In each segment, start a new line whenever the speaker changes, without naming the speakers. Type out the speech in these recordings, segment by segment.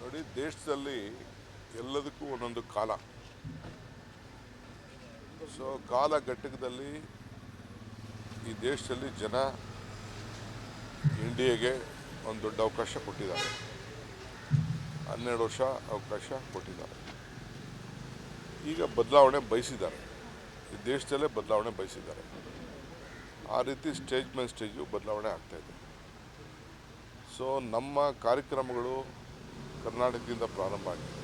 ನೋಡಿ, ದೇಶದಲ್ಲಿ ಎಲ್ಲದಕ್ಕೂ ಒಂದೊಂದು ಕಾಲ. ಸೊ ಕಾಲಘಟ್ಟದಲ್ಲಿ ಈ ದೇಶದಲ್ಲಿ ಜನ NDAಗೆ ಒಂದು ದೊಡ್ಡ ಅವಕಾಶ ಕೊಟ್ಟಿದ್ದಾರೆ. 12 ವರ್ಷ ಅವಕಾಶ ಕೊಟ್ಟಿದ್ದಾರೆ. ಈಗ ಬದಲಾವಣೆ ಬಯಸಿದ್ದಾರೆ. ಈ ದೇಶದಲ್ಲೇ ಬದಲಾವಣೆ ಬಯಸಿದ್ದಾರೆ. ಆ ರೀತಿ ಸ್ಟೇಜ್ ಮೇಲೆ ಸ್ಟೇಜು ಬದಲಾವಣೆ ಆಗ್ತಾಯಿದೆ. ಸೊ ನಮ್ಮ ಕಾರ್ಯಕ್ರಮಗಳು ಕರ್ನಾಟಕದಿಂದ ಪ್ರಾರಂಭ ಆಗಿದೆ.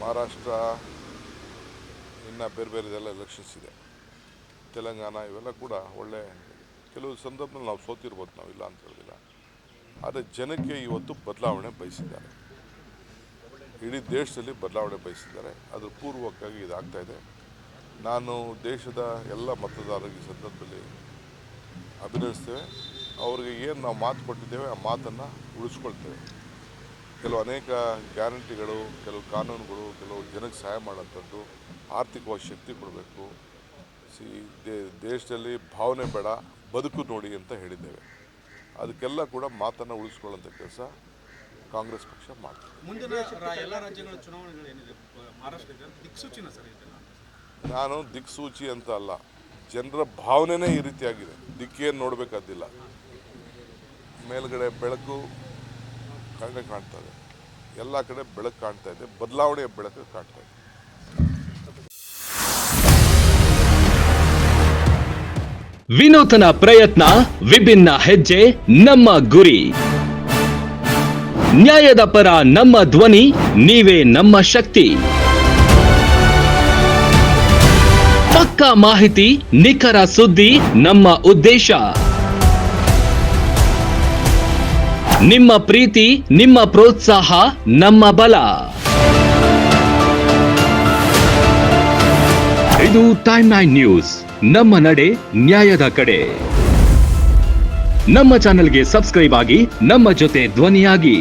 ಮಹಾರಾಷ್ಟ್ರ, ಇನ್ನು ಬೇರೆದೆಲ್ಲ ಎಲೆಕ್ಷನ್ಸ್ ಇದೆ, ತೆಲಂಗಾಣ, ಇವೆಲ್ಲ ಕೂಡ ಒಳ್ಳೆ ಕೆಲವು ಸಂದರ್ಭದಲ್ಲಿ ನಾವು ಸೋತಿರ್ಬೋದು, ನಾವಿಲ್ಲ ಅಂತ ಹೇಳೋದಿಲ್ಲ. ಆದರೆ ಜನಕ್ಕೆ ಇವತ್ತು ಬದಲಾವಣೆ ಬಯಸಿದ್ದಾರೆ. ಇಡೀ ದೇಶದಲ್ಲಿ ಬದಲಾವಣೆ ಬಯಸಿದ್ದಾರೆ. ಅದ್ರ ಪೂರ್ವಕವಾಗಿ ಇದಾಗ್ತಾಯಿದೆ. ನಾನು ದೇಶದ ಎಲ್ಲ ಮತದಾರರಿಗೆ ಈ ಸಂದರ್ಭದಲ್ಲಿ ಅಭಿನಂದಿಸ್ತೇವೆ. ಅವ್ರಿಗೆ ಏನು ನಾವು ಮಾತು ಕೊಟ್ಟಿದ್ದೇವೆ ಆ ಮಾತನ್ನು ಉಳಿಸ್ಕೊಳ್ತೇವೆ. ಅನೇಕ ಗ್ಯಾರಂಟಿಗಳು, ಕೆಲವು ಕಾನೂನುಗಳು, ಕೆಲವು ಜನಕ್ಕೆ ಸಹಾಯ ಮಾಡೋಂಥದ್ದು, ಆರ್ಥಿಕವಾಗಿ ಶಕ್ತಿ ಕೊಡಬೇಕು. ದೇಶದಲ್ಲಿ ಭಾವನೆ ಬೇಡ, ಬದುಕು ನೋಡಿ ಅಂತ ಹೇಳಿದ್ದೇವೆ. ಅದಕ್ಕೆಲ್ಲ ಕೂಡ ಮಾತನ್ನು ಉಳಿಸ್ಕೊಳ್ಳೋಂಥ ಕೆಲಸ ಕಾಂಗ್ರೆಸ್ ಪಕ್ಷ ಮಾಡ್ತದೆ.
ಮುಂದಿನ ಎಲ್ಲ ರಾಜ್ಯಗಳ ಚುನಾವಣೆಗಳೇನಿದೆ ಮಹಾರಾಷ್ಟ್ರದಲ್ಲಿ ದಿಕ್ಸೂಚಿನ ಸರ್ ಇದೆಲ್ಲ?
ನಾನು ದಿಕ್ಸೂಚಿ ಅಂತ ಅಲ್ಲ, ಜನರ ಭಾವನೆನೇ ಈ ರೀತಿಯಾಗಿದೆ. ದಿಕ್ಕೇನು ನೋಡಬೇಕಾದಿಲ್ಲ. ಮೇಲ್ಗಡೆ ಬೆಳಕು ಕಾಣ್ತಾ ಇದೆ, ಎಲ್ಲ ಕಡೆ ಬೆಳಕು ಕಾಣ್ತಾ ಇದೆ, ಬದಲಾವಣೆಯ ಬೆಳಕು ಕಾಣ್ತಾ ಇದೆ.
ವಿನೂತನ ಪ್ರಯತ್ನ, ವಿಭಿನ್ನ ಹೆಜ್ಜೆ, ನಮ್ಮ ಗುರಿ. ನ್ಯಾಯದ ಪರ ನಮ್ಮ ಧ್ವನಿ, ನೀವೇ ನಮ್ಮ ಶಕ್ತಿ. ಪಕ್ಕಾ ಮಾಹಿತಿ, ನಿಖರ ಸುದ್ದಿ ನಮ್ಮ ಉದ್ದೇಶ. ನಿಮ್ಮ ಪ್ರೀತಿ, ನಿಮ್ಮ ಪ್ರೋತ್ಸಾಹ ನಮ್ಮ ಬಲ. ಇದು ಟೈಮ್ 9 ನ್ಯೂಸ್, ನಮ್ಮ ನಡೆ ನ್ಯಾಯದ ಕಡೆ. ನಮ್ಮ ಚಾನೆಲ್ಗೆ ಸಬ್ಸ್ಕ್ರೈಬ್ ಆಗಿ, ನಮ್ಮ ಜೊತೆ ಧ್ವನಿಯಾಗಿ.